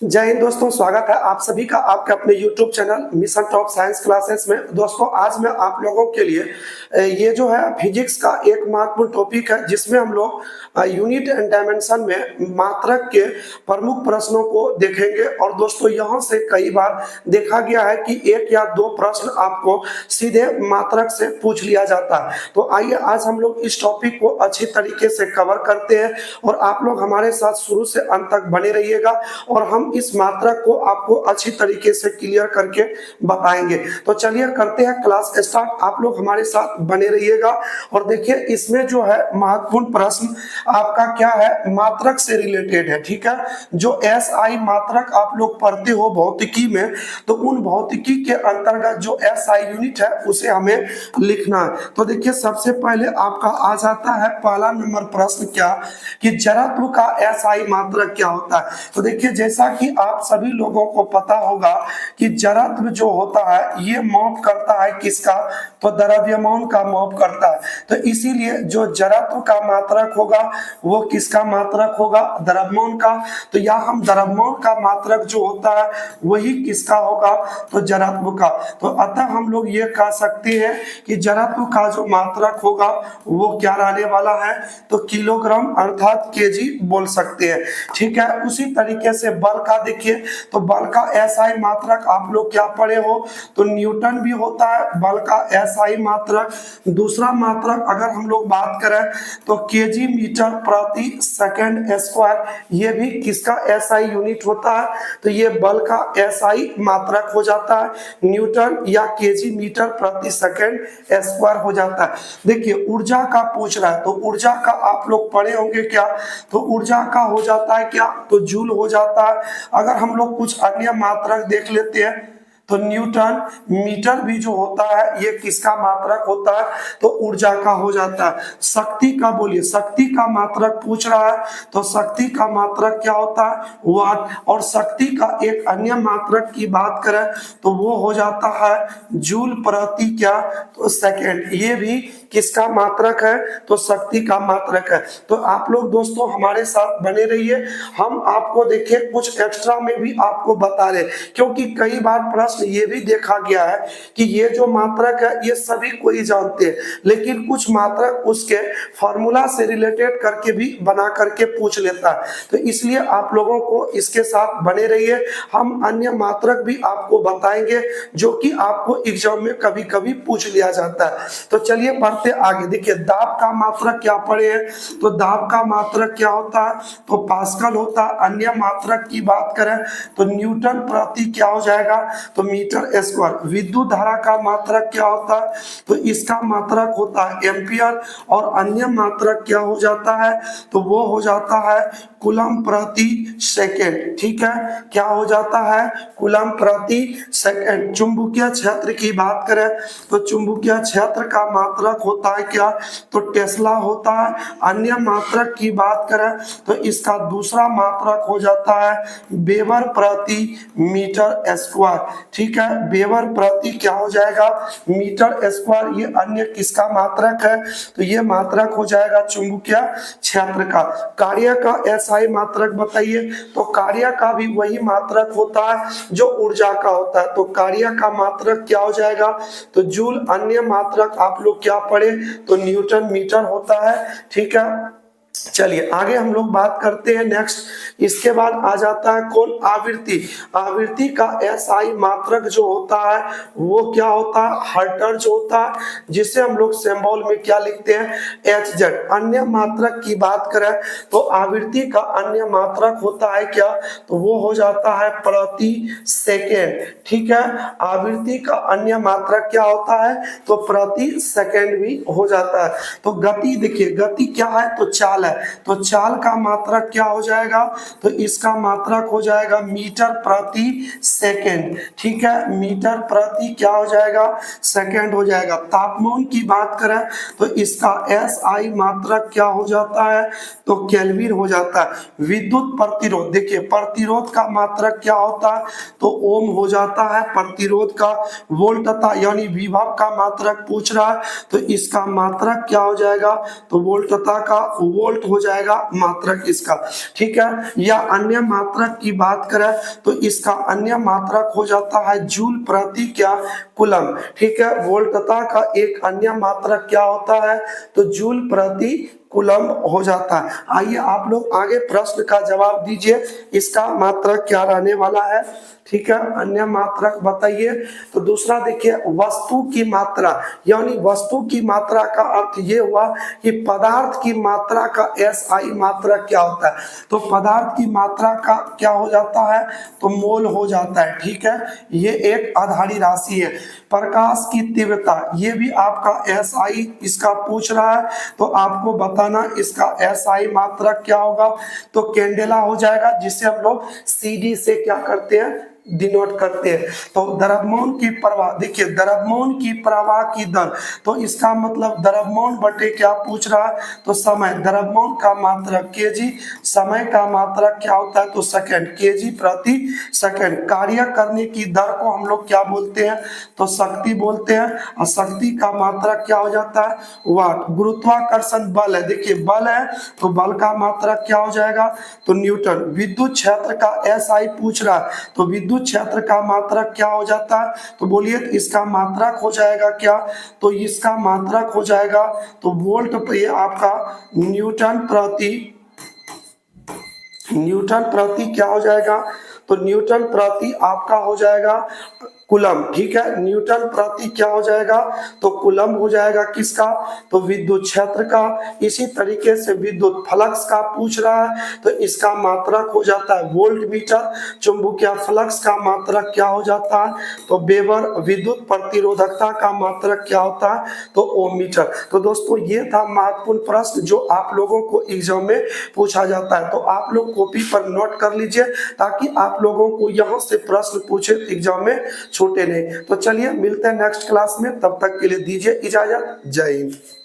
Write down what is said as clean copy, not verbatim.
जय हिंद दोस्तों, स्वागत है आप सभी का आपके अपने YouTube channel mission top science classes में। दोस्तों आज मैं आप लोगों के लिए ये जो है फिजिक्स का एक महत्वपूर्ण टॉपिक है जिसमें हम लोग यूनिट एंड डायमेंशन में मात्रक के प्रमुख प्रश्नों को देखेंगे। और दोस्तों यहाँ से कई बार देखा गया है कि एक या दो प्रश्न आपको सीधे मात्रक से पूछ लिया जाता है। तो आइए आज हम लोग इस टॉपिक को अच्छी तरीके से कवर करते हैं और आप लोग हमारे साथ शुरू से अंत तक बने रहिएगा और हम इस मात्रक को आपको अच्छी तरीके से क्लियर करके बताएंगे। तो चलिए करते हैं क्लास स्टार्ट, आप लोग हमारे साथ बने रहिएगा। और देखिए इसमें जो है महत्वपूर्ण प्रश्न आपका क्या है, मात्रक से रिलेटेड है। ठीक है, जो SI मात्रक आप लोग पढ़ते हो भौतिकी में, तो उन भौतिकी के अंतर्गत जो SI यूनिट है उसे हमें लिखना है। तो देखिए सबसे पहले आपका आ जाता है पहला नंबर प्रश्न क्या कि जड़त्व का SI मात्रक क्या होता है। तो देखिए जैसा कि आप सभी लोगों को पता होगा कि जड़त्व जो होता है ये माप करता है किसका, तो द्रव्यमान का माप करता है। तो इसीलिए जो जड़त्व का मात्रक होगा वो किसका मात्रक होगा, द्रव्यमान का। तो यहाँ हम द्रव्यमान का मात्रक जो होता है वही किसका होगा, तो जड़त्व का। तो अतः हम लोग ये कह सकते हैं कि जड़त्व का जो मात्रक होगा वो क्या रहने वाला है, तो किलोग्राम अर्थात केजी बोल सकते हैं। ठीक है, उसी तरीके से बल का देखिए, तो बल का SI मात्रक आप लोग क्या पढ़े हो, तो न्यूटन भी होता है बल का SI मात्रक। दूसरा मात्रक अगर हम लोग बात करें तो केजी मीटर प्रति सेकंड स्क्वायर, ये भी किसका SI यूनिट होता है, तो ये बल का SI मात्रक हो जाता है, न्यूटन या केजी मीटर प्रति सेकंड स्क्वायर हो जाता है। देखिए ऊर्जा का पूछ रहा है, तो ऊर्जा का आप लोग पढ़े होंगे क्या, तो ऊर्जा का हो जाता है क्या, तो जूल हो जाता है। अगर हम लोग कुछ अन्य मात्रक देख लेते हैं तो न्यूटन मीटर भी जो होता है ये किसका मात्रक होता है, तो ऊर्जा का हो जाता है। शक्ति का बोलिए, शक्ति का मात्रक पूछ रहा है, तो शक्ति का मात्रक क्या होता है, वाट। और शक्ति का एक अन्य मात्रक की बात करें तो वो हो जाता है जूल प्रति क्या, तो सेकेंड। ये भी किसका मात्रक है, तो शक्ति का मात्रक है। तो आप लोग दोस्तों हमारे साथ बने रहिए, हम आपको देखिए कुछ एक्स्ट्रा में भी आपको बता रहे, क्योंकि कई बार प्रश्न ये भी देखा गया है कि ये जो मात्रक है ये सभी कोई जानते हैं, लेकिन कुछ मात्रक उसके फॉर्मूला से रिलेटेड करके भी बना करके पूछ लेता है। तो इसलिए आप लोगों को इसके साथ बने रहिए, हम अन्य मात्रक भी आपको बताएंगे जो कि आपको एग्जाम में कभी कभी पूछ लिया जाता है। तो चलिए बढ़ते आगे। देखिए दाब का मात्रक क्या पढ़े हैं, तो दाब का मात्रक क्या होता है, तो पास्कल होता है। अन्य मात्रक की बात करें तो न्यूटन प्रति क्या हो जाएगा, तो मीटर स्क्वायर। विद्युत धारा का मात्रक क्या होता है, तो इसका मात्रक होता है एम्पियर। और अन्य मात्रक क्या हो जाता है, तो वो हो जाता है कूलम प्रति सेकेंड। ठीक है, क्या हो जाता है, कूलम प्रति सेकेंड। चुंबकीय क्षेत्र की बात करें तो चुंबकीय क्षेत्र का मात्रक होता है क्या, तो टेस्ला होता है। अन्य मात्रक की बात करें तो इसका दूसरा मात्रक हो जाता है वेबर प्रति मीटर स्क्वायर। ठीक है, वेबर प्रति क्या हो जाएगा, मीटर स्क्वायर। ये अन्य किसका मात्रक है, तो ये मात्रक हो जाएगा चुंबकीय क्षेत्र का। कार्य का SI मात्रक बताइए, तो कार्य का भी वही मात्रक होता है जो ऊर्जा का होता है। तो कार्य का मात्रक क्या हो जाएगा, तो जूल। अन्य मात्रक आप लोग क्या पढ़े, तो न्यूटन मीटर होता है। ठीक है, चलिए आगे हम लोग बात करते हैं नेक्स्ट। इसके बाद आ जाता है कौन, आवृत्ति। आवृत्ति का SI मात्रक जो होता है वो क्या होता है, हर्ट्ज होता है, जिसे हम लोग सिंबल में क्या लिखते हैं, HZ। अन्य मात्रक की बात करें तो आवृत्ति का अन्य मात्रक होता है क्या, तो वो हो जाता है प्रति सेकेंड। ठीक है, आवृत्ति का अन्य मात्रक क्या होता है, तो प्रति सेकेंड भी हो जाता है। तो गति देखिए, गति क्या है, तो चाल है। तो चाल का मात्रक क्या हो जाएगा, तो इसका मात्रक हो जाएगा मीटर प्रति सेकेंड। ठीक है, मीटर प्रति क्या हो जाएगा, सेकेंड हो जाएगा। तापमान की बात करें तो इसका SI मात्रक क्या हो जाता है, तो केल्विन हो जाता है। विद्युत प्रतिरोध, देखिए प्रतिरोध का मात्रक क्या होता है, तो ओम हो जाता है प्रतिरोध का। वोल्ट तथा यानी विभव का मात्रक पूछ रहा है, तो इसका मात्रक क्या हो जाएगा, तो वोल्ट तथा का वोल्ट वोल्ट हो जाएगा मात्रक इसका, ठीक है। या अन्य मात्रक की बात करें तो इसका अन्य मात्रक हो जाता है जूल प्रति क्या कूलम, ठीक है। वोल्टता का एक अन्य मात्रक क्या होता है, तो जूल प्रति कूलम हो जाता है। आइए आप लोग आगे प्रश्न का जवाब दीजिए, इसका मात्रक क्या रहने वाला है, ठीक है। अन्य मात्रक बताइए। तो दूसरा देखिए वस्तु की मात्रा, यानी वस्तु की मात्रा का अर्थ ये हुआ कि पदार्थ की मात्रा का एसआई मात्रक क्या होता है, तो पदार्थ की मात्रा का क्या हो जाता है, तो मोल हो जाता है, ठीक है। ये एक आधारी राशि है। प्रकाश की तीव्रता, ये भी आपका एसआई इसका पूछ रहा है, तो आपको बताना इसका एसआई मात्रक क्या होगा, तो कैंडेला हो जाएगा, जिसे हम लोग सीडी से क्या करते हैं, डिनोट करते हैं। तो द्रव्यमान की प्रवाह, देखिए द्रव्यमान की प्रवाह की दर, तो इसका मतलब द्रव्यमान बटे क्या पूछ रहा है, तो समय। द्रव्यमान का मात्रक केजी, समय का मात्रक क्या होता है, तो सेकंड, केजी प्रति सेकंड। कार्य करने की दर को हम लोग क्या बोलते हैं, तो शक्ति बोलते हैं, और शक्ति का मात्रक क्या हो जाता है, वाट। गुरुत्वाकर्षण बल है, देखिए बल है, तो बल का मात्रक क्या हो जाएगा, तो न्यूटन। विद्युत क्षेत्र का एसआई पूछ रहा है, तो विद्युत क्षेत्र का मात्रक क्या हो जाता है, तो बोलिए इसका मात्रक हो जाएगा क्या, तो इसका मात्रक हो जाएगा तो वोल्ट पे आपका न्यूटन प्रति क्या हो जाएगा, तो न्यूटन प्रति आपका हो जाएगा कूलम, ठीक है। न्यूटन प्रति क्या हो जाएगा, तो कूलम हो जाएगा किसका, तो विद्युत क्षेत्र का। इसी तरीके से विद्युत फ्लक्स का पूछ रहा है, तो इसका मात्रक हो जाता है वोल्ट मीटर। चुंबकीय फ्लक्स का मात्रक क्या हो जाता है, तो वेबर। विद्युत प्रतिरोधकता का मात्रक क्या होता है, तो ओम मीटर। तो दोस्तों ये था महत्वपूर्ण प्रश्न जो आप लोगों को एग्जाम में पूछा जाता है, तो आप लोग कॉपी पर नोट कर लीजिए ताकि आप लोगों को यहाँ से प्रश्न पूछे एग्जाम में छूटे नहीं। तो चलिए मिलते हैं नेक्स्ट क्लास में, तब तक के लिए दीजिए इजाजत। जय हिंद।